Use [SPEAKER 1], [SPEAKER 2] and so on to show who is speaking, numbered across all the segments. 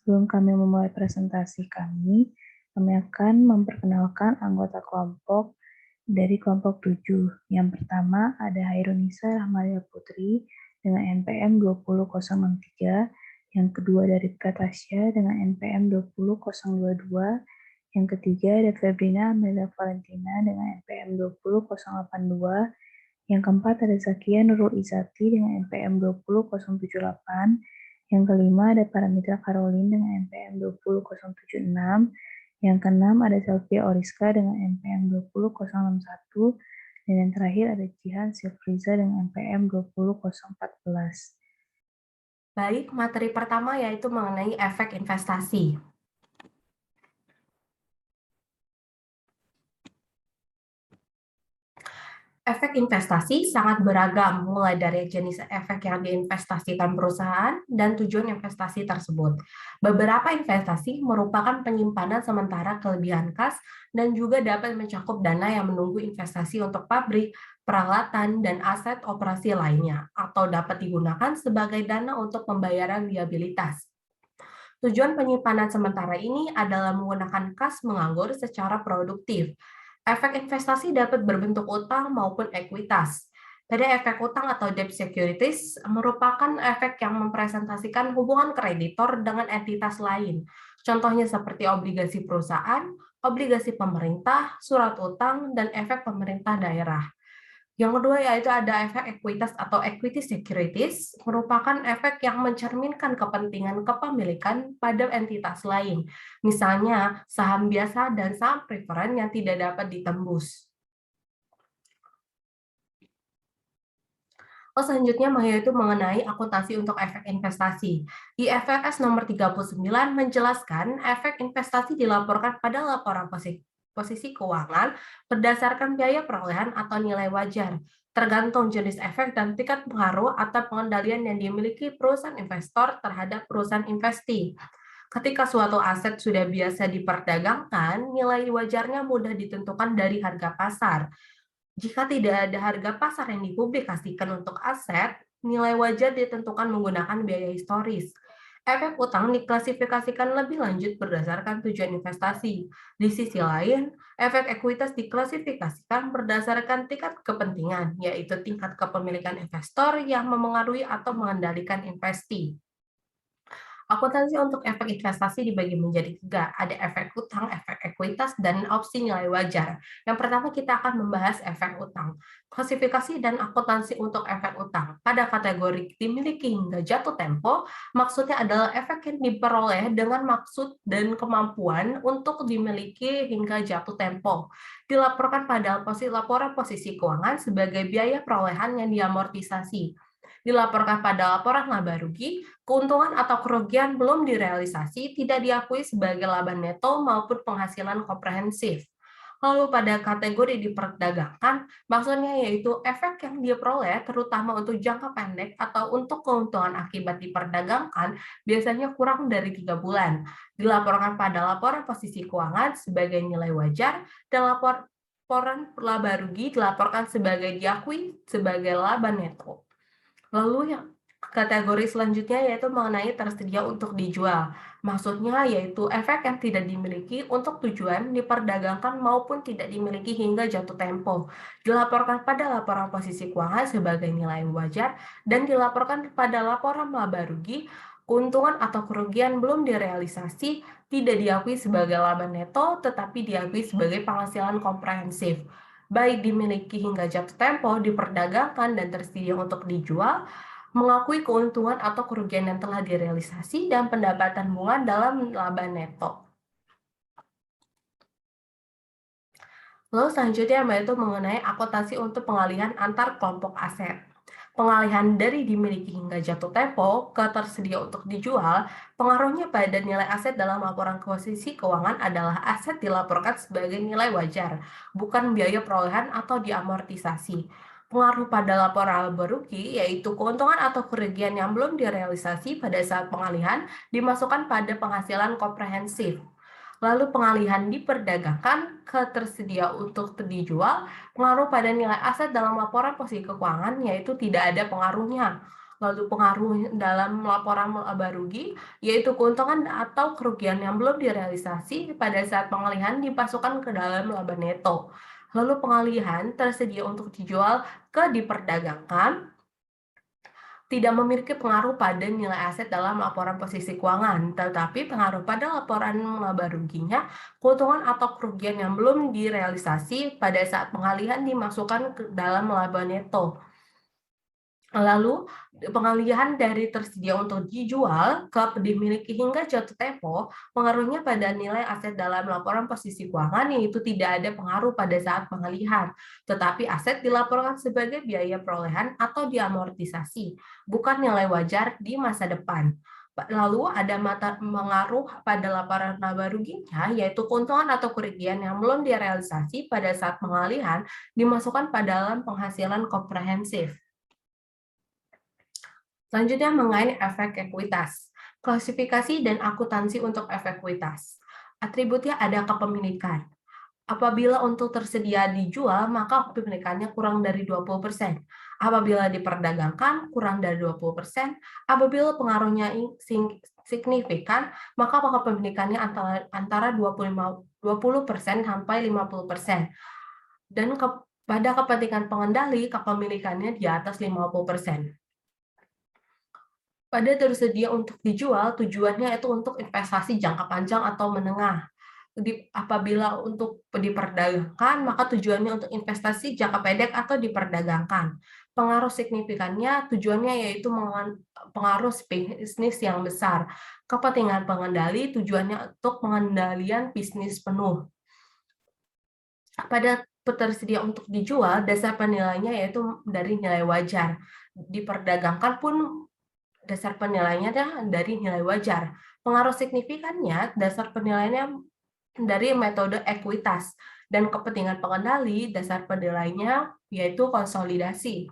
[SPEAKER 1] Sebelum kami memulai presentasi kami akan memperkenalkan anggota kelompok dari kelompok 7. Yang pertama ada Hairunisa Rahmalia Putri dengan NPM 20003, yang kedua dari Pratasya dengan NPM 20022, yang ketiga ada Febrina Amelia Valentina dengan NPM 20082, yang keempat ada Zakia Nurul Izati dengan NPM 20078, yang kelima ada Paramita Caroline dengan NPM 20076, yang keenam ada Selvia Oriska dengan NPM 20061, dan yang terakhir ada Jihan Silfriza dengan NPM 20014.
[SPEAKER 2] Baik, materi pertama yaitu mengenai efek investasi. Efek investasi sangat beragam, mulai dari jenis efek yang diinvestasikan perusahaan dan tujuan investasi tersebut. Beberapa investasi merupakan penyimpanan sementara kelebihan kas dan juga dapat mencakup dana yang menunggu investasi untuk pabrik, peralatan, dan aset operasi lainnya, atau dapat digunakan sebagai dana untuk pembayaran liabilitas. Tujuan penyimpanan sementara ini adalah menggunakan kas menganggur secara produktif. Efek investasi dapat berbentuk utang maupun ekuitas. Pada efek utang atau debt securities merupakan efek yang mempresentasikan hubungan kreditor dengan entitas lain. Contohnya seperti obligasi perusahaan, obligasi pemerintah, surat utang, dan efek pemerintah daerah. Yang kedua yaitu ada efek ekuitas atau equity securities, merupakan efek yang mencerminkan kepentingan kepemilikan pada entitas lain, misalnya saham biasa dan saham preferen yang tidak dapat ditembus. Selanjutnya yaitu mengenai akuntansi untuk efek investasi. IFRS nomor 39 menjelaskan efek investasi dilaporkan pada laporan posisi keuangan berdasarkan biaya perolehan atau nilai wajar, tergantung jenis efek dan tingkat pengaruh atau pengendalian yang dimiliki perusahaan investor terhadap perusahaan investi. Ketika suatu aset sudah biasa diperdagangkan, nilai wajarnya mudah ditentukan dari harga pasar. Jika tidak ada harga pasar yang dipublikasikan untuk aset, nilai wajar ditentukan menggunakan biaya historis. Efek utang diklasifikasikan lebih lanjut berdasarkan tujuan investasi. Di sisi lain, efek ekuitas diklasifikasikan berdasarkan tingkat kepentingan, yaitu tingkat kepemilikan investor yang memengaruhi atau mengendalikan investi. Akuntansi untuk efek investasi dibagi menjadi 3, ada efek utang, efek ekuitas, dan opsi nilai wajar. Yang pertama kita akan membahas efek utang. Klasifikasi dan akuntansi untuk efek utang. Pada kategori dimiliki hingga jatuh tempo, maksudnya adalah efek yang diperoleh dengan maksud dan kemampuan untuk dimiliki hingga jatuh tempo. Dilaporkan pada laporan posisi keuangan sebagai biaya perolehan yang diamortisasi. Dilaporkan pada laporan laba rugi, keuntungan atau kerugian belum direalisasi tidak diakui sebagai laba neto maupun penghasilan komprehensif. Lalu pada kategori diperdagangkan, maksudnya yaitu efek yang diperoleh terutama untuk jangka pendek atau untuk keuntungan akibat diperdagangkan biasanya kurang dari 3 bulan. Dilaporkan pada laporan posisi keuangan sebagai nilai wajar dan laporan laba rugi dilaporkan sebagai diakui sebagai laba neto. Lalu yang kategori selanjutnya yaitu mengenai tersedia untuk dijual. Maksudnya yaitu efek yang tidak dimiliki untuk tujuan diperdagangkan maupun tidak dimiliki hingga jatuh tempo. Dilaporkan pada laporan posisi keuangan sebagai nilai wajar dan dilaporkan pada laporan laba rugi, keuntungan atau kerugian belum direalisasi, tidak diakui sebagai laba neto tetapi diakui sebagai penghasilan komprehensif. Baik dimiliki hingga jatuh tempo, diperdagangkan, dan tersedia untuk dijual, mengakui keuntungan atau kerugian yang telah direalisasi, dan pendapatan bunga dalam laba neto. Lalu selanjutnya yaitu mengenai akuntansi untuk pengalihan antar kelompok aset. Pengalihan dari dimiliki hingga jatuh tempo ke tersedia untuk dijual, pengaruhnya pada nilai aset dalam laporan posisi keuangan adalah aset dilaporkan sebagai nilai wajar, bukan biaya perolehan atau diamortisasi. Pengaruh pada laporan laba rugi, yaitu keuntungan atau kerugian yang belum direalisasi pada saat pengalihan, dimasukkan pada penghasilan komprehensif. Lalu pengalihan diperdagangkan ke tersedia untuk dijual, pengaruh pada nilai aset dalam laporan posisi keuangan yaitu tidak ada pengaruhnya. Lalu pengaruh dalam laporan laba rugi, yaitu keuntungan atau kerugian yang belum direalisasi pada saat pengalihan dimasukkan ke dalam laba neto. Lalu pengalihan tersedia untuk dijual ke diperdagangkan, tidak memiliki pengaruh pada nilai aset dalam laporan posisi keuangan, tetapi pengaruh pada laporan laba ruginya, keuntungan atau kerugian yang belum direalisasi pada saat pengalihan dimasukkan ke dalam laba neto. Lalu, pengalihan dari tersedia untuk dijual ke dimiliki hingga jatuh tempo, pengaruhnya pada nilai aset dalam laporan posisi keuangan yaitu tidak ada pengaruh pada saat pengalihan, tetapi aset dilaporkan sebagai biaya perolehan atau diamortisasi, bukan nilai wajar di masa depan. Lalu ada pengaruh pada laporan laba ruginya, yaitu keuntungan atau kerugian yang belum direalisasi pada saat pengalihan dimasukkan pada dalam penghasilan komprehensif. Selanjutnya mengenai efek ekuitas. Klasifikasi dan akuntansi untuk efek ekuitas. Atributnya ada kepemilikan. Apabila untuk tersedia dijual, maka kepemilikannya kurang dari 20%. Apabila diperdagangkan, kurang dari 20%. Apabila pengaruhnya signifikan, maka kepemilikannya antara 20% sampai 50%. Dan pada kepentingan pengendali, kepemilikannya di atas 50%. Pada tersedia untuk dijual, tujuannya itu untuk investasi jangka panjang atau menengah. Apabila untuk diperdagangkan, maka tujuannya untuk investasi jangka pendek atau diperdagangkan. Pengaruh signifikannya tujuannya yaitu pengaruh bisnis yang besar. Kepentingan pengendali tujuannya untuk pengendalian bisnis penuh. Pada tersedia untuk dijual, dasar penilaiannya yaitu dari nilai wajar. Diperdagangkan pun dasar penilaiannya dari nilai wajar. Pengaruh signifikannya, dasar penilaiannya dari metode ekuitas. Dan kepentingan pengendali, dasar penilaiannya yaitu konsolidasi.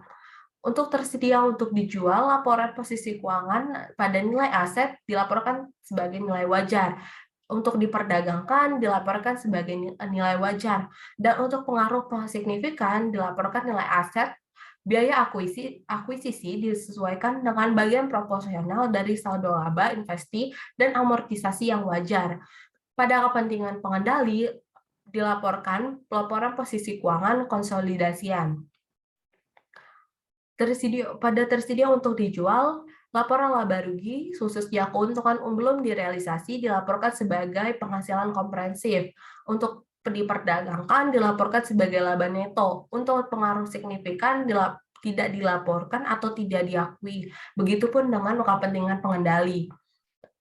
[SPEAKER 2] Untuk tersedia untuk dijual, laporan posisi keuangan pada nilai aset dilaporkan sebagai nilai wajar. Untuk diperdagangkan dilaporkan sebagai nilai wajar. Dan untuk pengaruh signifikan dilaporkan nilai aset. Biaya akuisisi disesuaikan dengan bagian proporsional dari saldo laba, investasi, dan amortisasi yang wajar. Pada kepentingan pengendali, dilaporkan laporan posisi keuangan konsolidasian. Pada tersedia untuk dijual, laporan laba rugi, khususnya keuntungan belum direalisasi, dilaporkan sebagai penghasilan komprehensif. Untuk diperdagangkan dilaporkan sebagai laba neto. Untuk pengaruh signifikan tidak dilaporkan atau tidak diakui. Begitupun dengan kepentingan pengendali.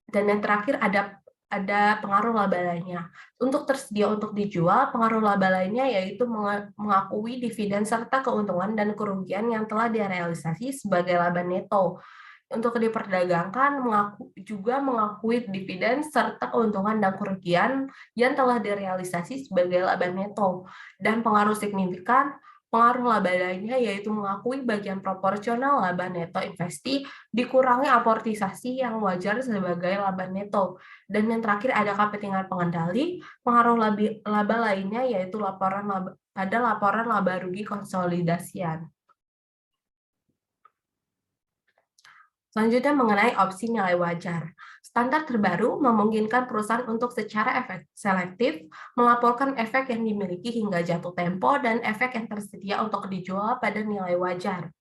[SPEAKER 2] Dan yang terakhir ada pengaruh laba lainnya. Untuk tersedia untuk dijual, pengaruh laba lainnya yaitu mengakui dividen serta keuntungan dan kerugian yang telah direalisasi sebagai laba neto. Untuk diperdagangkan juga mengakui dividen serta keuntungan dan kerugian yang telah direalisasi sebagai laba neto. Dan pengaruh signifikan, pengaruh laba lainnya yaitu mengakui bagian proporsional laba neto investasi dikurangi amortisasi yang wajar sebagai laba neto. Dan yang terakhir ada kepentingan pengendali, pengaruh laba lainnya yaitu laporan laba rugi konsolidasian. Selanjutnya mengenai opsi nilai wajar. Standar terbaru memungkinkan perusahaan untuk secara selektif melaporkan efek yang dimiliki hingga jatuh tempo dan efek yang tersedia untuk dijual pada nilai wajar.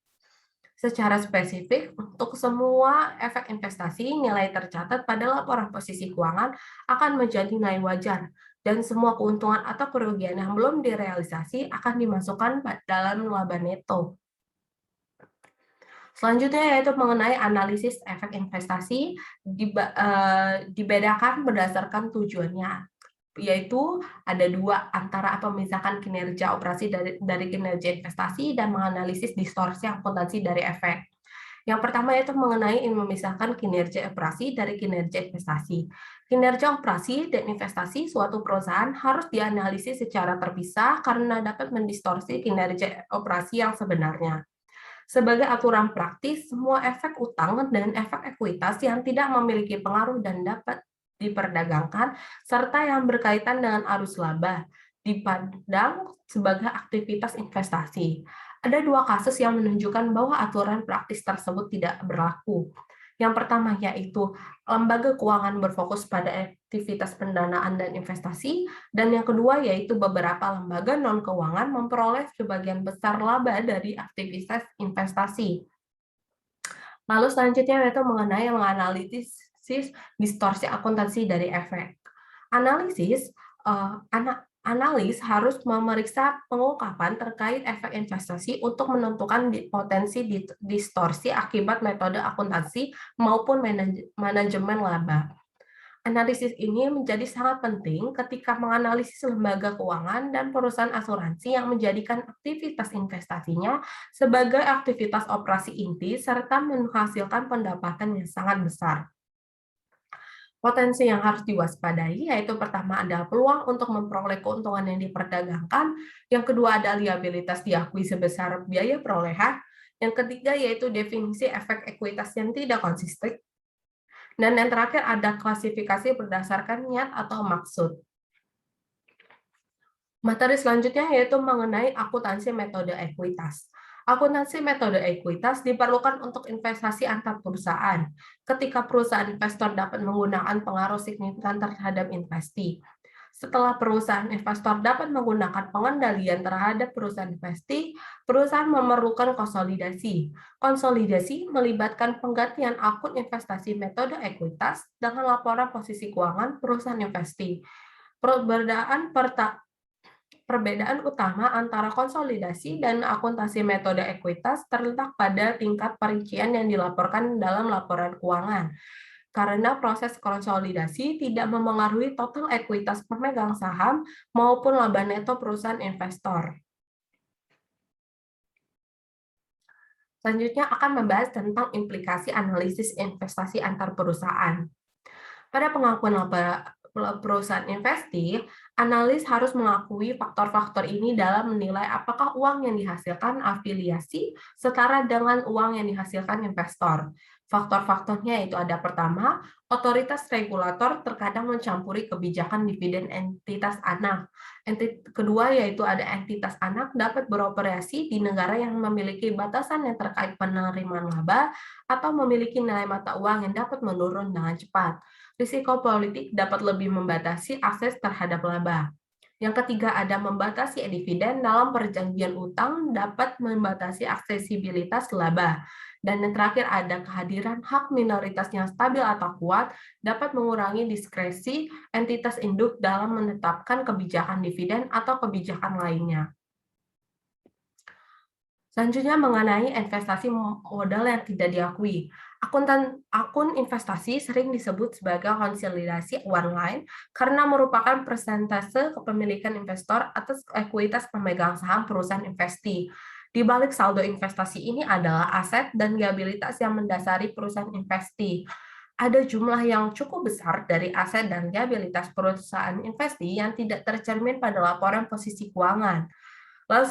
[SPEAKER 2] Secara spesifik, untuk semua efek investasi, nilai tercatat pada laporan posisi keuangan akan menjadi nilai wajar, dan semua keuntungan atau kerugian yang belum direalisasi akan dimasukkan dalam laba neto. Selanjutnya yaitu mengenai analisis efek investasi, dibedakan berdasarkan tujuannya, yaitu ada dua, antara memisahkan kinerja operasi dari kinerja investasi dan menganalisis distorsi akuntansi dari efek. Yang pertama yaitu mengenai memisahkan kinerja operasi dari kinerja investasi. Kinerja operasi dan investasi suatu perusahaan harus dianalisis secara terpisah karena dapat mendistorsi kinerja operasi yang sebenarnya. Sebagai aturan praktis, semua efek utang dan efek ekuitas yang tidak memiliki pengaruh dan dapat diperdagangkan, serta yang berkaitan dengan arus laba, dipandang sebagai aktivitas investasi. Ada dua kasus yang menunjukkan bahwa aturan praktis tersebut tidak berlaku. Yang pertama yaitu lembaga keuangan berfokus pada aktivitas pendanaan dan investasi, dan yang kedua yaitu beberapa lembaga non-keuangan memperoleh sebagian besar laba dari aktivitas investasi. Lalu selanjutnya yaitu mengenai menganalisis distorsi akuntansi dari efek. Analis harus memeriksa pengungkapan terkait efek investasi untuk menentukan potensi distorsi akibat metode akuntansi maupun manajemen laba. Analisis ini menjadi sangat penting ketika menganalisis lembaga keuangan dan perusahaan asuransi yang menjadikan aktivitas investasinya sebagai aktivitas operasi inti serta menghasilkan pendapatan yang sangat besar. Potensi yang harus diwaspadai yaitu pertama adalah peluang untuk memperoleh keuntungan yang diperdagangkan, yang kedua ada liabilitas diakui sebesar biaya perolehan, yang ketiga yaitu definisi efek ekuitas yang tidak konsisten, dan yang terakhir ada klasifikasi berdasarkan niat atau maksud. Materi selanjutnya yaitu mengenai akuntansi metode ekuitas. Akuntansi metode ekuitas diperlukan untuk investasi antar perusahaan, ketika perusahaan investor dapat menggunakan pengaruh signifikan terhadap investi. Setelah perusahaan investor dapat menggunakan pengendalian terhadap perusahaan investi, perusahaan memerlukan konsolidasi. Konsolidasi melibatkan penggantian akun investasi metode ekuitas dengan laporan posisi keuangan perusahaan investi. Perbedaan utama antara konsolidasi dan akuntansi metode ekuitas terletak pada tingkat perincian yang dilaporkan dalam laporan keuangan. Karena proses konsolidasi tidak memengaruhi total ekuitas pemegang saham maupun laba neto perusahaan investor. Selanjutnya akan membahas tentang implikasi analisis investasi antar perusahaan. Pada pengakuan laba perusahaan investi, analis harus mengakui faktor-faktor ini dalam menilai apakah uang yang dihasilkan afiliasi setara dengan uang yang dihasilkan investor. Faktor-faktornya itu ada pertama, otoritas regulator terkadang mencampuri kebijakan dividen entitas anak. Kedua yaitu ada entitas anak dapat beroperasi di negara yang memiliki batasan yang terkait penerimaan laba atau memiliki nilai mata uang yang dapat menurun dengan cepat. Risiko politik dapat lebih membatasi akses terhadap laba. Yang ketiga ada membatasi dividen dalam perjanjian utang dapat membatasi aksesibilitas laba. Dan yang terakhir ada kehadiran hak minoritas yang stabil atau kuat dapat mengurangi diskresi entitas induk dalam menetapkan kebijakan dividen atau kebijakan lainnya. Selanjutnya mengenai investasi modal yang tidak diakui. Akun investasi sering disebut sebagai konsolidasi online karena merupakan persentase kepemilikan investor atas ekuitas pemegang saham perusahaan investi. Di balik saldo investasi ini adalah aset dan liabilitas yang mendasari perusahaan investi. Ada jumlah yang cukup besar dari aset dan liabilitas perusahaan investi yang tidak tercermin pada laporan posisi keuangan. Lalu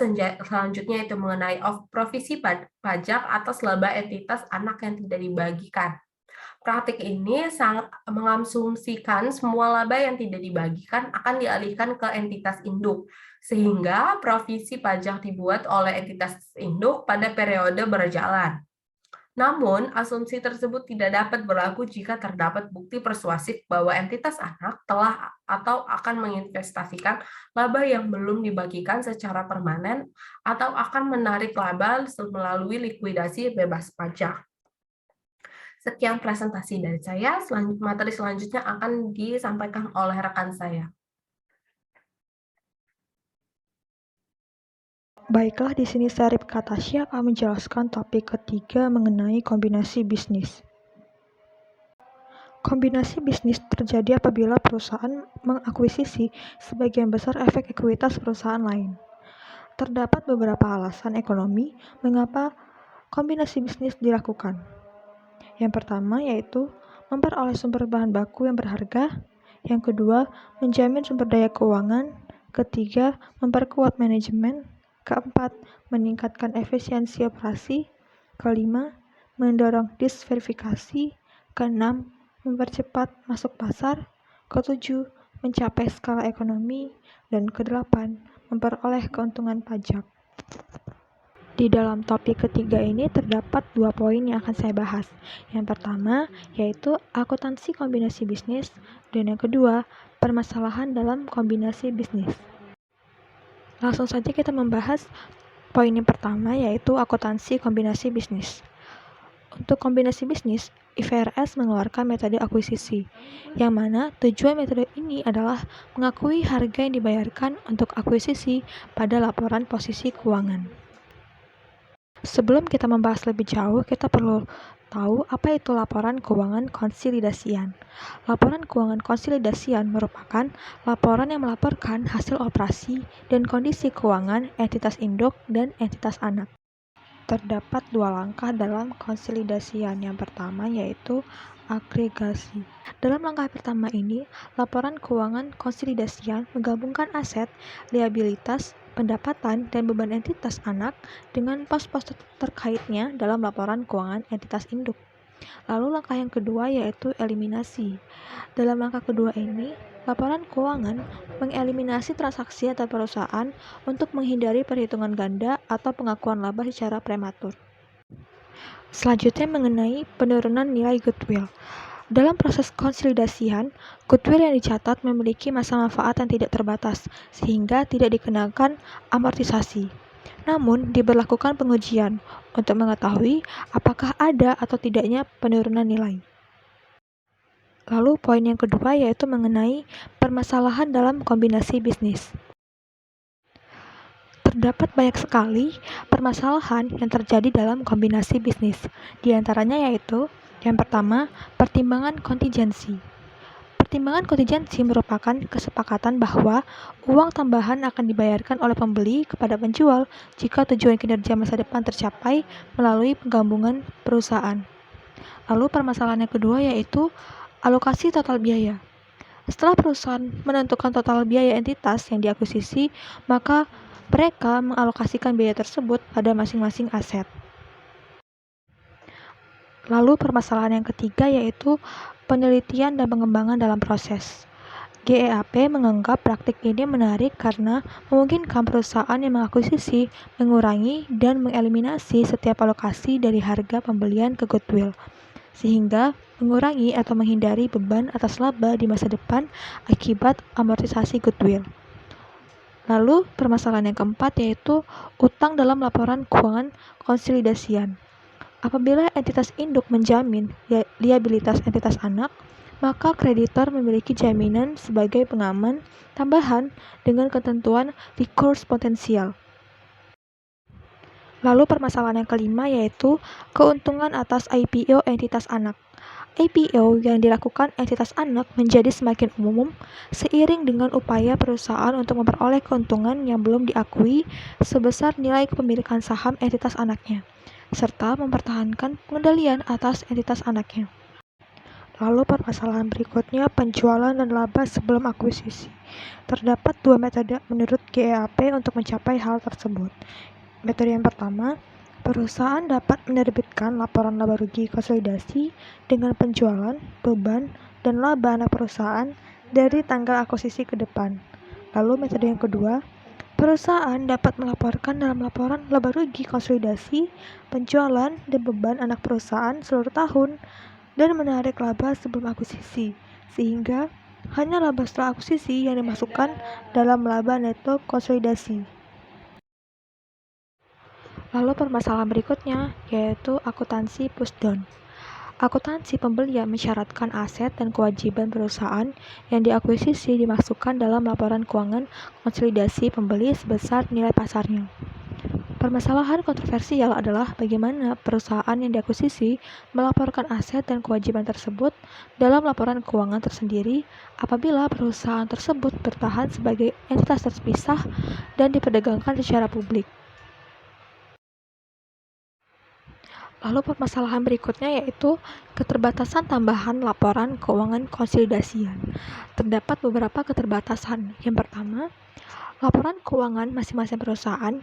[SPEAKER 2] selanjutnya itu mengenai provisi pajak atas laba entitas anak yang tidak dibagikan. Praktik ini sangat mengasumsikan semua laba yang tidak dibagikan akan dialihkan ke entitas induk, sehingga provisi pajak dibuat oleh entitas induk pada periode berjalan. Namun, asumsi tersebut tidak dapat berlaku jika terdapat bukti persuasif bahwa entitas anak telah atau akan menginvestasikan laba yang belum dibagikan secara permanen atau akan menarik laba melalui likuidasi bebas pajak. Sekian presentasi dari saya, materi selanjutnya akan disampaikan oleh rekan saya.
[SPEAKER 3] Baiklah, di sini saya Ripka Tasya akan menjelaskan topik ketiga mengenai kombinasi bisnis. Kombinasi bisnis terjadi apabila perusahaan mengakuisisi sebagian besar efek ekuitas perusahaan lain. Terdapat beberapa alasan ekonomi mengapa kombinasi bisnis dilakukan. Yang pertama yaitu memperoleh sumber bahan baku yang berharga. Yang kedua, menjamin sumber daya keuangan. Ketiga, memperkuat manajemen. Keempat, meningkatkan efisiensi operasi. Kelima, mendorong diversifikasi. Keenam, mempercepat masuk pasar. Ketujuh, mencapai skala ekonomi. Dan kedelapan, memperoleh keuntungan pajak. Di dalam topik ketiga ini terdapat 2 poin yang akan saya bahas. Yang pertama yaitu akuntansi kombinasi bisnis, dan yang kedua permasalahan dalam kombinasi bisnis. Langsung saja kita membahas poin yang pertama yaitu akuntansi kombinasi bisnis. Untuk kombinasi bisnis, IFRS mengeluarkan metode akuisisi, yang mana tujuan metode ini adalah mengakui harga yang dibayarkan untuk akuisisi pada laporan posisi keuangan. Sebelum kita membahas lebih jauh, kita perlu tahu apa itu laporan keuangan konsolidasian. Laporan keuangan konsolidasian merupakan laporan yang melaporkan hasil operasi dan kondisi keuangan entitas induk dan entitas anak. Terdapat 2 langkah dalam konsolidasian. Yang pertama yaitu agregasi. Dalam langkah pertama ini, laporan keuangan konsolidasian menggabungkan aset, liabilitas, pendapatan, dan beban entitas anak dengan pos-pos terkaitnya dalam laporan keuangan entitas induk. Lalu langkah yang kedua yaitu eliminasi. Dalam langkah kedua ini, laporan keuangan mengeliminasi transaksi antar perusahaan untuk menghindari perhitungan ganda atau pengakuan laba secara prematur. Selanjutnya mengenai penurunan nilai goodwill. Dalam proses konsolidasian, goodwill yang dicatat memiliki masa manfaat yang tidak terbatas, sehingga tidak dikenakan amortisasi. Namun, diberlakukan pengujian untuk mengetahui apakah ada atau tidaknya penurunan nilai. Lalu poin yang kedua yaitu mengenai permasalahan dalam kombinasi bisnis. Terdapat banyak sekali permasalahan yang terjadi dalam kombinasi bisnis. Di antaranya yaitu yang pertama, pertimbangan kontingensi. Pertimbangan kontingensi merupakan kesepakatan bahwa uang tambahan akan dibayarkan oleh pembeli kepada penjual jika tujuan kinerja masa depan tercapai melalui penggabungan perusahaan. Lalu permasalahan yang kedua yaitu alokasi total biaya. Setelah perusahaan menentukan total biaya entitas yang diakuisisi, maka mereka mengalokasikan biaya tersebut pada masing-masing aset. Lalu permasalahan yang ketiga yaitu penelitian dan pengembangan dalam proses. GAAP menganggap praktik ini menarik karena memungkinkan perusahaan yang mengakuisisi mengurangi dan mengeliminasi setiap alokasi dari harga pembelian ke goodwill, sehingga mengurangi atau menghindari beban atas laba di masa depan akibat amortisasi goodwill. Lalu permasalahan yang keempat yaitu utang dalam laporan keuangan konsolidasian. Apabila entitas induk menjamin liabilitas entitas anak, maka kreditor memiliki jaminan sebagai pengaman tambahan dengan ketentuan recourse potensial. Lalu permasalahan yang kelima yaitu keuntungan atas IPO entitas anak. IPO yang dilakukan entitas anak menjadi semakin umum seiring dengan upaya perusahaan untuk memperoleh keuntungan yang belum diakui sebesar nilai kepemilikan saham entitas anaknya, serta mempertahankan pengendalian atas entitas anaknya. Lalu permasalahan berikutnya penjualan dan laba sebelum akuisisi. Terdapat 2 metode menurut GAAP untuk mencapai hal tersebut. Metode yang pertama, perusahaan dapat menerbitkan laporan laba rugi konsolidasi dengan penjualan, beban, dan laba anak perusahaan dari tanggal akuisisi ke depan. Lalu metode yang kedua, perusahaan dapat melaporkan dalam laporan laba rugi konsolidasi, penjualan, dan beban anak perusahaan seluruh tahun dan menarik laba sebelum akuisisi, sehingga hanya laba setelah akuisisi yang dimasukkan dalam laba neto konsolidasi. Lalu permasalahan berikutnya yaitu akuntansi pushdown. Akuntansi pembelian mensyaratkan aset dan kewajiban perusahaan yang diakuisisi dimasukkan dalam laporan keuangan konsolidasi pembeli sebesar nilai pasarnya. Permasalahan kontroversial adalah bagaimana perusahaan yang diakuisisi melaporkan aset dan kewajiban tersebut dalam laporan keuangan tersendiri apabila perusahaan tersebut bertahan sebagai entitas terpisah dan diperdagangkan secara publik. Lalu permasalahan berikutnya yaitu keterbatasan tambahan laporan keuangan konsolidasian. Terdapat beberapa keterbatasan. Yang pertama, laporan keuangan masing-masing perusahaan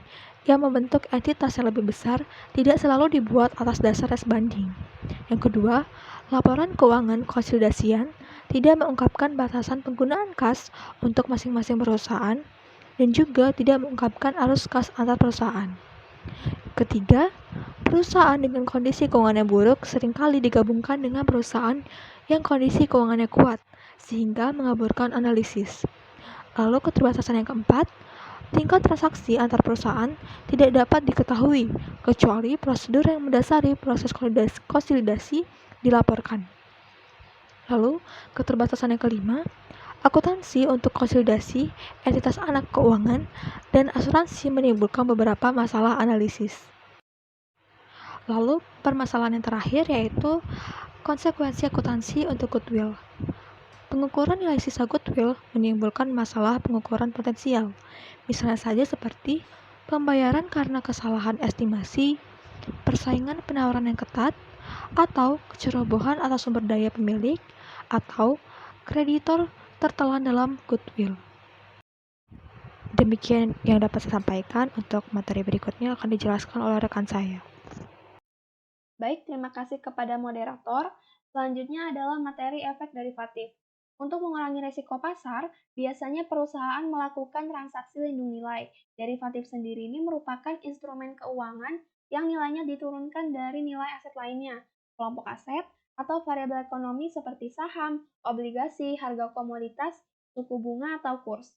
[SPEAKER 3] yang membentuk entitas yang lebih besar tidak selalu dibuat atas dasar tes banding. Yang kedua, laporan keuangan konsolidasian tidak mengungkapkan batasan penggunaan kas untuk masing-masing perusahaan dan juga tidak mengungkapkan arus kas antar perusahaan. Ketiga, perusahaan dengan kondisi keuangannya buruk seringkali digabungkan dengan perusahaan yang kondisi keuangannya kuat, sehingga mengaburkan analisis. Lalu keterbatasan yang keempat, tingkat transaksi antar perusahaan tidak dapat diketahui, kecuali prosedur yang mendasari proses konsolidasi dilaporkan. Lalu, keterbatasan yang kelima, akuntansi untuk konsolidasi, entitas anak keuangan, dan asuransi menimbulkan beberapa masalah analisis. Lalu, permasalahan yang terakhir yaitu konsekuensi akuntansi untuk goodwill. Pengukuran nilai sisa goodwill menimbulkan masalah pengukuran potensial, misalnya saja seperti pembayaran karena kesalahan estimasi, persaingan penawaran yang ketat, atau kecerobohan atau sumber daya pemilik, atau kreditor tertelan dalam goodwill. Demikian yang dapat saya sampaikan. Untuk materi berikutnya akan dijelaskan oleh rekan saya.
[SPEAKER 4] Baik, terima kasih kepada moderator. Selanjutnya adalah materi efek derivatif. Untuk mengurangi risiko pasar, biasanya perusahaan melakukan transaksi lindung nilai. Derivatif sendiri ini merupakan instrumen keuangan yang nilainya diturunkan dari nilai aset lainnya, kelompok aset, atau variabel ekonomi seperti saham, obligasi, harga komoditas, suku bunga, atau kurs.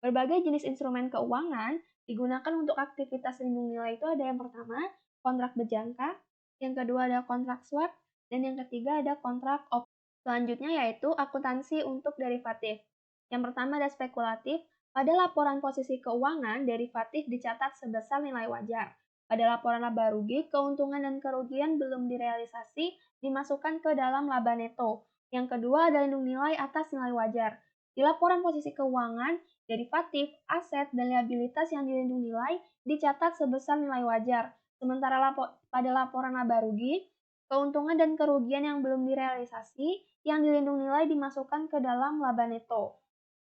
[SPEAKER 4] Berbagai jenis instrumen keuangan digunakan untuk aktivitas lindung nilai itu ada yang pertama, kontrak berjangka, yang kedua ada kontrak swap, dan yang ketiga ada kontrak opsi. Selanjutnya yaitu akuntansi untuk derivatif. Yang pertama ada spekulatif. Pada laporan posisi keuangan, derivatif dicatat sebesar nilai wajar. Pada laporan laba rugi, keuntungan dan kerugian belum direalisasi dimasukkan ke dalam laba neto. Yang kedua ada lindung nilai atas nilai wajar. Di laporan posisi keuangan, derivatif, aset, dan liabilitas yang dilindungi nilai dicatat sebesar nilai wajar. Sementara pada laporan laba rugi, keuntungan dan kerugian yang belum direalisasi yang dilindungi nilai dimasukkan ke dalam laba neto.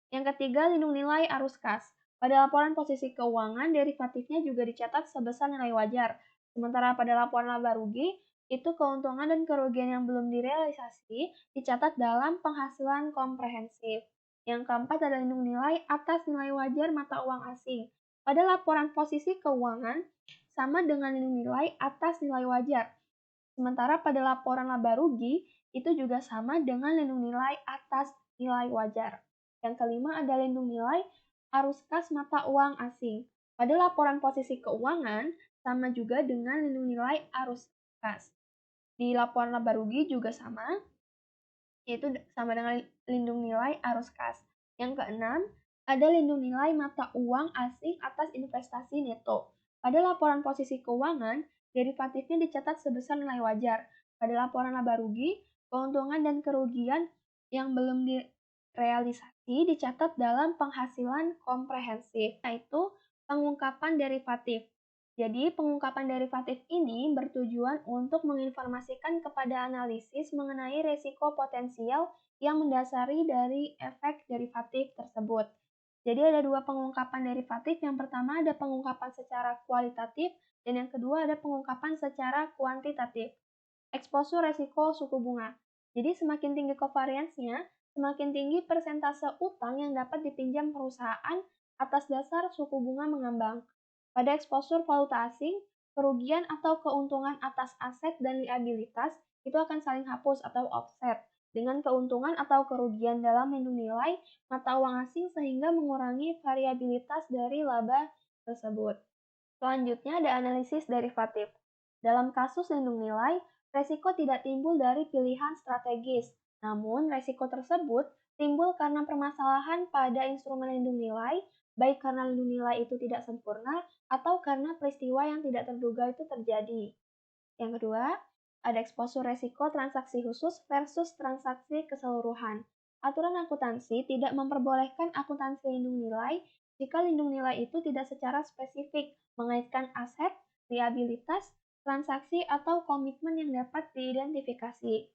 [SPEAKER 4] Yang ketiga, lindung nilai arus kas. Pada laporan posisi keuangan, derivatifnya juga dicatat sebesar nilai wajar. Sementara pada laporan laba rugi, itu keuntungan dan kerugian yang belum direalisasi dicatat dalam penghasilan komprehensif. Yang keempat ada lindung nilai atas nilai wajar mata uang asing. Pada laporan posisi keuangan, sama dengan lindung nilai atas nilai wajar. Sementara pada laporan laba rugi, itu juga sama dengan lindung nilai atas nilai wajar. Yang kelima ada lindung nilai arus kas mata uang asing. Pada laporan posisi keuangan, sama juga dengan lindung nilai arus kas. Di laporan laba rugi juga sama, yaitu sama dengan lindung nilai arus kas. Yang keenam, ada lindung nilai mata uang asing atas investasi neto. Pada laporan posisi keuangan, derivatifnya dicatat sebesar nilai wajar. Pada laporan laba rugi, keuntungan dan kerugian yang belum direalisasi dicatat dalam penghasilan komprehensif, yaitu pengungkapan derivatif. Jadi, pengungkapan derivatif ini bertujuan untuk menginformasikan kepada analisis mengenai risiko potensial yang mendasari dari efek derivatif tersebut. Jadi ada dua pengungkapan derivatif, yang pertama ada pengungkapan secara kualitatif, dan yang kedua ada pengungkapan secara kuantitatif. Eksposur resiko suku bunga. Jadi semakin tinggi covariance-nya, semakin tinggi persentase utang yang dapat dipinjam perusahaan atas dasar suku bunga mengambang. Pada eksposur valuta asing, kerugian atau keuntungan atas aset dan liabilitas itu akan saling hapus atau offset dengan keuntungan atau kerugian dalam lindung nilai mata uang asing sehingga mengurangi variabilitas dari laba tersebut. Selanjutnya ada analisis derivatif. Dalam kasus lindung nilai, resiko tidak timbul dari pilihan strategis, namun resiko tersebut timbul karena permasalahan pada instrumen lindung nilai, baik karena lindung nilai itu tidak sempurna atau karena peristiwa yang tidak terduga itu terjadi. Yang kedua, ada eksposur resiko transaksi khusus versus transaksi keseluruhan. Aturan akuntansi tidak memperbolehkan akuntansi lindung nilai jika lindung nilai itu tidak secara spesifik mengaitkan aset, liabilitas, transaksi, atau komitmen yang dapat diidentifikasi.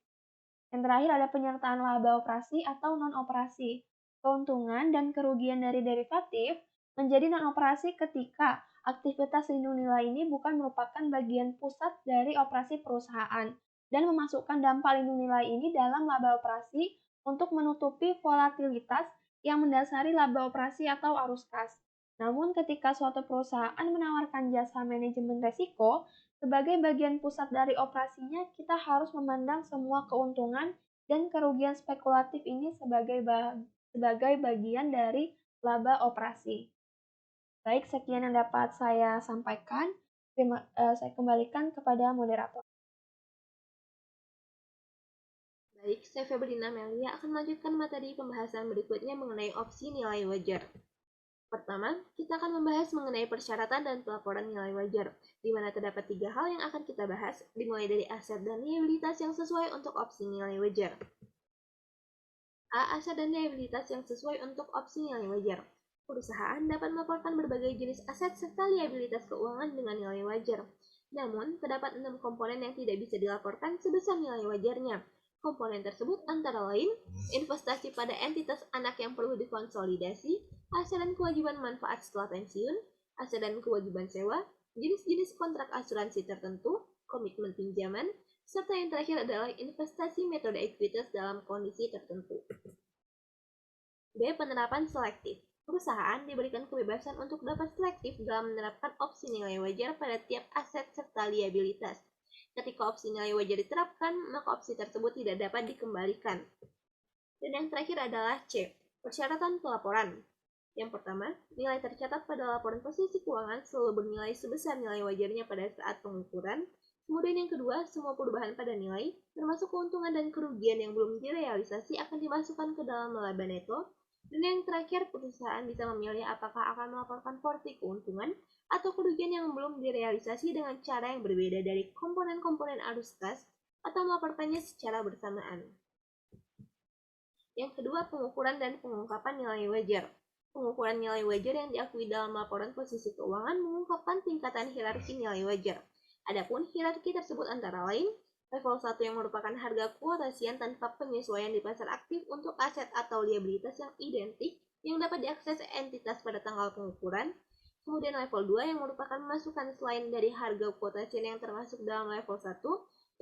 [SPEAKER 4] Yang terakhir ada penyertaan laba operasi atau non-operasi. Keuntungan dan kerugian dari derivatif menjadi non-operasi ketika aktivitas lindung nilai ini bukan merupakan bagian pusat dari operasi perusahaan dan memasukkan dampak lindung nilai ini dalam laba operasi untuk menutupi volatilitas yang mendasari laba operasi atau arus kas. Namun ketika suatu perusahaan menawarkan jasa manajemen risiko, sebagai bagian pusat dari operasinya, kita harus memandang semua keuntungan dan kerugian spekulatif ini sebagai bagian dari laba operasi. Baik, sekian yang dapat saya sampaikan. Saya kembalikan kepada moderator.
[SPEAKER 5] Baik, saya Febrina Melia akan melanjutkan materi pembahasan berikutnya mengenai opsi nilai wajar. Pertama, kita akan membahas mengenai persyaratan dan pelaporan nilai wajar, di mana terdapat 3 hal yang akan kita bahas, dimulai dari aset dan liabilitas yang sesuai untuk opsi nilai wajar. A. Aset dan liabilitas yang sesuai untuk opsi nilai wajar. Perusahaan dapat melaporkan berbagai jenis aset serta liabilitas keuangan dengan nilai wajar. Namun, terdapat 6 komponen yang tidak bisa dilaporkan sebesar nilai wajarnya. Komponen tersebut antara lain, investasi pada entitas anak yang perlu dikonsolidasi, aset dan kewajiban manfaat setelah pensiun, aset dan kewajiban sewa, jenis-jenis kontrak asuransi tertentu, komitmen pinjaman, serta yang terakhir adalah investasi metode ekuitas dalam kondisi tertentu. B. Penerapan selektif. Perusahaan diberikan kebebasan untuk dapat selektif dalam menerapkan opsi nilai wajar pada tiap aset serta liabilitas. Ketika opsi nilai wajar diterapkan, maka opsi tersebut tidak dapat dikembalikan. Dan yang terakhir adalah C. Persyaratan pelaporan. Yang pertama, nilai tercatat pada laporan posisi keuangan selalu bernilai sebesar nilai wajarnya pada saat pengukuran. Kemudian yang kedua, semua perubahan pada nilai, termasuk keuntungan dan kerugian yang belum direalisasi akan dimasukkan ke dalam laba neto. Dan yang terakhir, perusahaan bisa memilih apakah akan melaporkan porsi keuntungan atau kerugian yang belum direalisasi dengan cara yang berbeda dari komponen-komponen arus kas atau melaporkannya secara bersamaan. Yang kedua, pengukuran dan pengungkapan nilai wajar. Pengukuran nilai wajar yang diakui dalam laporan posisi keuangan mengungkapkan tingkatan hierarki nilai wajar. Adapun hierarki tersebut antara lain, level 1 yang merupakan harga kuotasian tanpa penyesuaian di pasar aktif untuk aset atau liabilitas yang identik yang dapat diakses entitas pada tanggal pengukuran. Kemudian level 2 yang merupakan masukan selain dari harga kuotasian yang termasuk dalam level 1,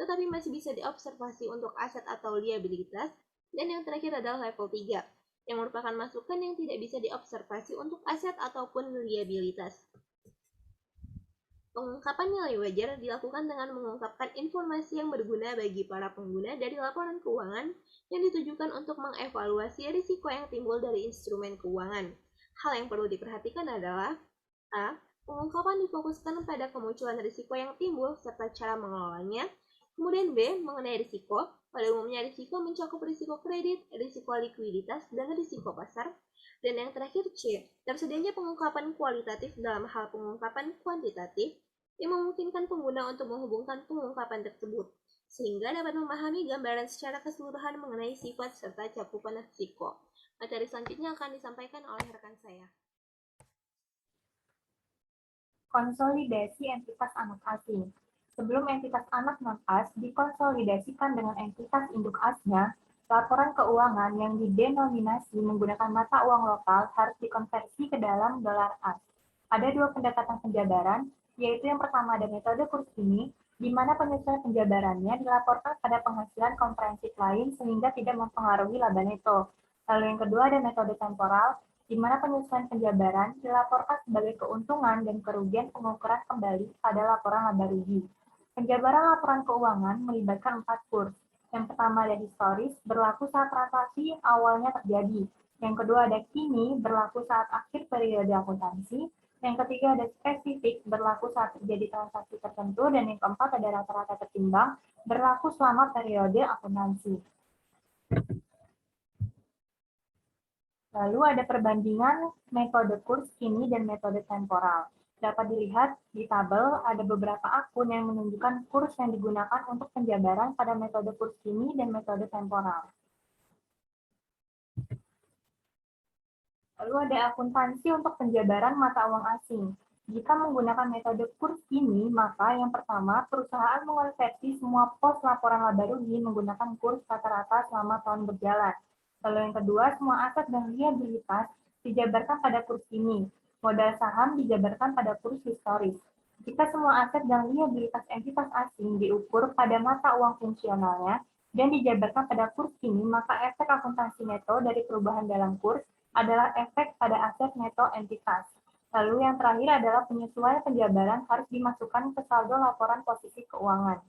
[SPEAKER 5] tetapi masih bisa diobservasi untuk aset atau liabilitas. Dan yang terakhir adalah level 3, yang merupakan masukan yang tidak bisa diobservasi untuk aset ataupun liabilitas. Pengungkapan nilai wajar dilakukan dengan mengungkapkan informasi yang berguna bagi para pengguna dari laporan keuangan yang ditujukan untuk mengevaluasi risiko yang timbul dari instrumen keuangan. Hal yang perlu diperhatikan adalah A. Pengungkapan difokuskan pada kemunculan risiko yang timbul serta cara mengelolanya. Kemudian B. Mengenai risiko. Pada umumnya risiko mencakup risiko kredit, risiko likuiditas, dan risiko pasar. Dan yang terakhir C. Tersedianya pengungkapan kualitatif dalam hal pengungkapan kuantitatif yang memungkinkan pengguna untuk menghubungkan pengungkapan tersebut, sehingga dapat memahami gambaran secara keseluruhan mengenai sifat serta cakupan risiko. Materi selanjutnya akan disampaikan oleh rekan saya.
[SPEAKER 1] Konsolidasi entitas anak asing. Sebelum entitas anak non-as dikonsolidasikan dengan entitas induk asnya, laporan keuangan yang didenominasi menggunakan mata uang lokal harus dikonversi ke dalam dolar as. Ada 2 pendekatan penjabaran, yaitu yang pertama ada metode Kursini, di mana penyesuaian penjabarannya dilaporkan pada penghasilan komprehensif lain sehingga tidak mempengaruhi laba neto. Lalu yang kedua ada metode temporal, di mana penyesuaian penjabaran dilaporkan sebagai keuntungan dan kerugian pengukuran kembali pada laporan laba rugi. Penjabaran laporan keuangan melibatkan 4 kurs. Yang pertama ada historis, berlaku saat transaksi awalnya terjadi. Yang kedua ada kini, berlaku saat akhir periode akuntansi. Yang ketiga ada spesifik, berlaku saat terjadi transaksi tertentu. Dan yang keempat ada rata-rata tertimbang, berlaku selama periode akuntansi. Lalu ada perbandingan metode kurs kini dan metode temporal. Dapat dilihat di tabel ada beberapa akun yang menunjukkan kurs yang digunakan untuk penjabaran pada metode kurs kini dan metode temporal. Lalu ada akuntansi untuk penjabaran mata uang asing. Jika menggunakan metode kurs kini, maka yang pertama, perusahaan mengonversi semua pos laporan laba rugi menggunakan kurs rata-rata selama tahun berjalan. Lalu yang kedua, semua aset dan liabilitas dijabarkan pada kurs kini. Modal saham dijabarkan pada kurs historis. Jika semua aset dan liabilitas entitas asing diukur pada mata uang fungsionalnya dan dijabarkan pada kurs kini, maka efek akuntansi neto dari perubahan dalam kurs adalah efek pada aset neto entitas. Lalu yang terakhir adalah penyesuaian penjabaran harus dimasukkan ke saldo laporan posisi keuangan.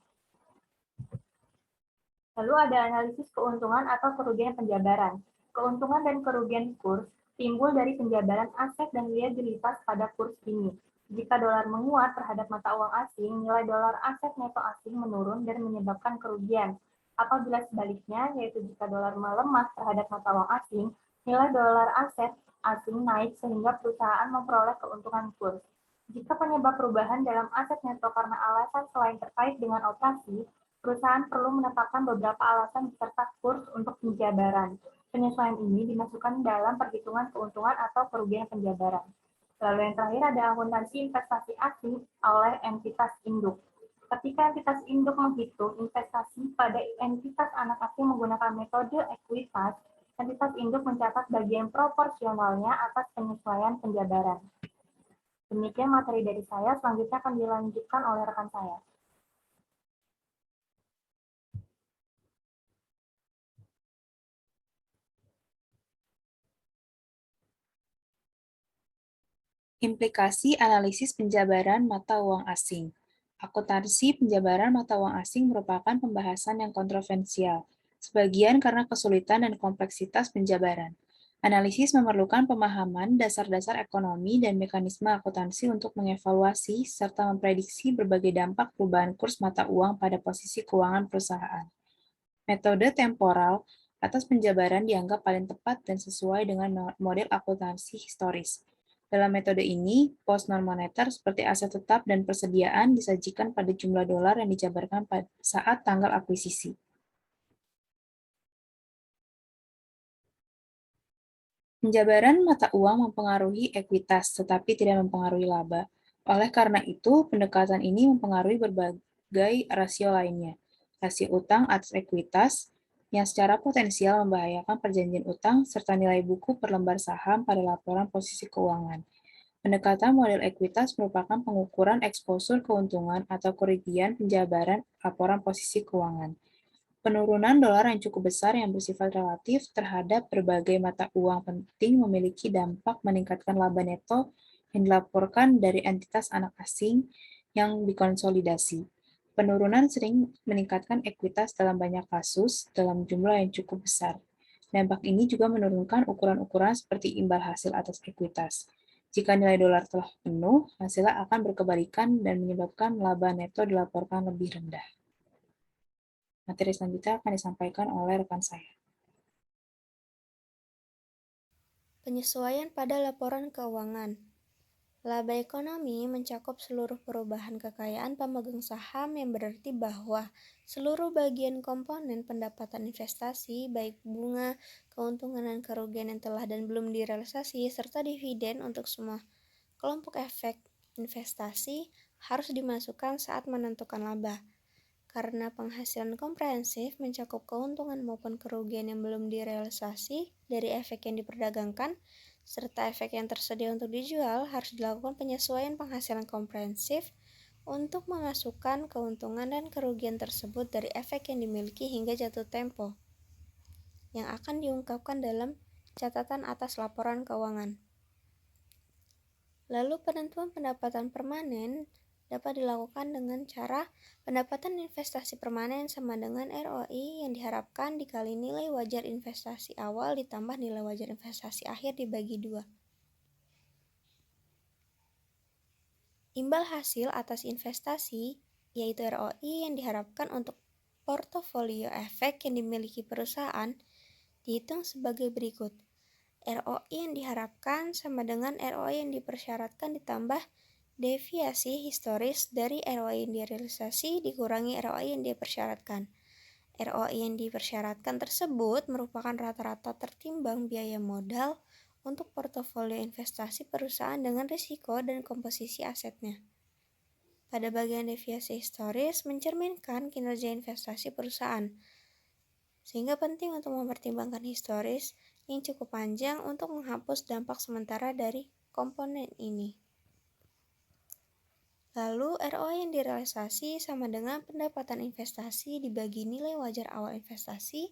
[SPEAKER 1] Lalu ada analisis keuntungan atau kerugian penjabaran. Keuntungan dan kerugian kurs timbul dari penjabaran aset dan liabilitas pada kurs ini. Jika dolar menguat terhadap mata uang asing, nilai dolar aset neto asing menurun dan menyebabkan kerugian. Apabila sebaliknya, yaitu jika dolar melemah terhadap mata uang asing, nilai dolar aset asing naik sehingga perusahaan memperoleh keuntungan kurs. Jika penyebab perubahan dalam aset neto karena alasan selain terkait dengan operasi, perusahaan perlu menetapkan beberapa alasan beserta kurs untuk penjabaran. Penyesuaian ini dimasukkan dalam perhitungan keuntungan atau kerugian penjabaran. Lalu yang terakhir ada akuntansi investasi asing oleh entitas induk. Ketika entitas induk menghitung investasi pada entitas anak asing menggunakan metode ekuitas, entitas induk mencatat bagian proporsionalnya atas penyesuaian penjabaran. Demikian materi dari saya, selanjutnya akan dilanjutkan oleh rekan saya.
[SPEAKER 6] Implikasi analisis penjabaran mata uang asing. Akuntansi penjabaran mata uang asing merupakan pembahasan yang kontroversial, sebagian karena kesulitan dan kompleksitas penjabaran. Analisis memerlukan pemahaman dasar-dasar ekonomi dan mekanisme akuntansi untuk mengevaluasi serta memprediksi berbagai dampak perubahan kurs mata uang pada posisi keuangan perusahaan. Metode temporal atas penjabaran dianggap paling tepat dan sesuai dengan model akuntansi historis. Dalam metode ini, pos non-moneter seperti aset tetap dan persediaan disajikan pada jumlah dolar yang dijabarkan pada saat tanggal akuisisi. Penjabaran mata uang mempengaruhi ekuitas, tetapi tidak mempengaruhi laba. Oleh karena itu, pendekatan ini mempengaruhi berbagai rasio lainnya. Rasio utang atas ekuitas, yang secara potensial membahayakan perjanjian utang, serta nilai buku per lembar saham pada laporan posisi keuangan. Pendekatan model ekuitas merupakan pengukuran eksposur keuntungan atau kerugian penjabaran laporan posisi keuangan. Penurunan dolar yang cukup besar yang bersifat relatif terhadap berbagai mata uang penting memiliki dampak meningkatkan laba neto yang dilaporkan dari entitas anak asing yang dikonsolidasi. Penurunan sering meningkatkan ekuitas dalam banyak kasus dalam jumlah yang cukup besar. Dampak ini juga menurunkan ukuran-ukuran seperti imbal hasil atas ekuitas. Jika nilai dolar telah penuh, hasilnya akan berkebalikan dan menyebabkan laba neto dilaporkan lebih rendah. Materi selanjutnya akan disampaikan oleh rekan saya.
[SPEAKER 7] Penyesuaian pada laporan keuangan. Laba ekonomi mencakup seluruh perubahan kekayaan pemegang saham yang berarti bahwa seluruh bagian komponen pendapatan investasi, baik bunga, keuntungan dan kerugian yang telah dan belum direalisasi, serta dividen untuk semua kelompok efek investasi harus dimasukkan saat menentukan laba. Karena penghasilan komprehensif mencakup keuntungan maupun kerugian yang belum direalisasi dari efek yang diperdagangkan, serta efek yang tersedia untuk dijual, harus dilakukan penyesuaian penghasilan komprehensif untuk memasukkan keuntungan dan kerugian tersebut dari efek yang dimiliki hingga jatuh tempo, yang akan diungkapkan dalam catatan atas laporan keuangan. Lalu penentuan pendapatan permanen dapat dilakukan dengan cara pendapatan investasi permanen sama dengan ROI yang diharapkan dikali nilai wajar investasi awal ditambah nilai wajar investasi akhir dibagi 2. Imbal hasil atas investasi, yaitu ROI yang diharapkan untuk portofolio efek yang dimiliki perusahaan, dihitung sebagai berikut. ROI yang diharapkan sama dengan ROI yang dipersyaratkan ditambah deviasi historis dari ROI yang direalisasi dikurangi ROI yang dipersyaratkan. ROI yang dipersyaratkan tersebut merupakan rata-rata tertimbang biaya modal untuk portofolio investasi perusahaan dengan risiko dan komposisi asetnya. Pada bagian deviasi historis mencerminkan kinerja investasi perusahaan, sehingga penting untuk mempertimbangkan historis yang cukup panjang untuk menghapus dampak sementara dari komponen ini. Lalu ROI yang direalisasi sama dengan pendapatan investasi dibagi nilai wajar awal investasi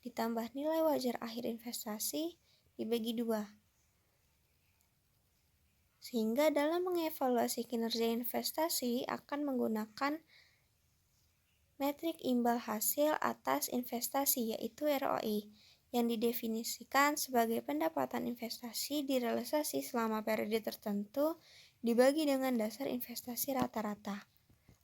[SPEAKER 7] ditambah nilai wajar akhir investasi dibagi 2. Sehingga dalam mengevaluasi kinerja investasi akan menggunakan metrik imbal hasil atas investasi yaitu ROI yang didefinisikan sebagai pendapatan investasi direalisasi selama periode tertentu dibagi dengan dasar investasi rata-rata.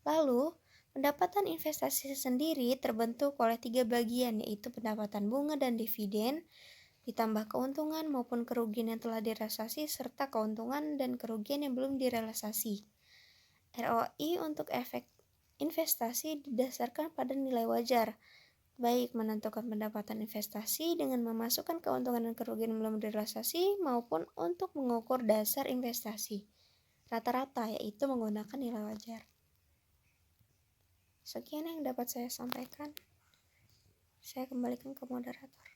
[SPEAKER 7] Lalu, pendapatan investasi sendiri terbentuk oleh 3 bagian yaitu pendapatan bunga dan dividen, ditambah keuntungan maupun kerugian yang telah direalisasi serta keuntungan dan kerugian yang belum direalisasi. ROI untuk efek investasi didasarkan pada nilai wajar, baik menentukan pendapatan investasi dengan memasukkan keuntungan dan kerugian yang belum direalisasi maupun untuk mengukur dasar investasi rata-rata yaitu menggunakan nilai wajar. Sekian yang dapat saya sampaikan. Saya kembalikan ke moderator.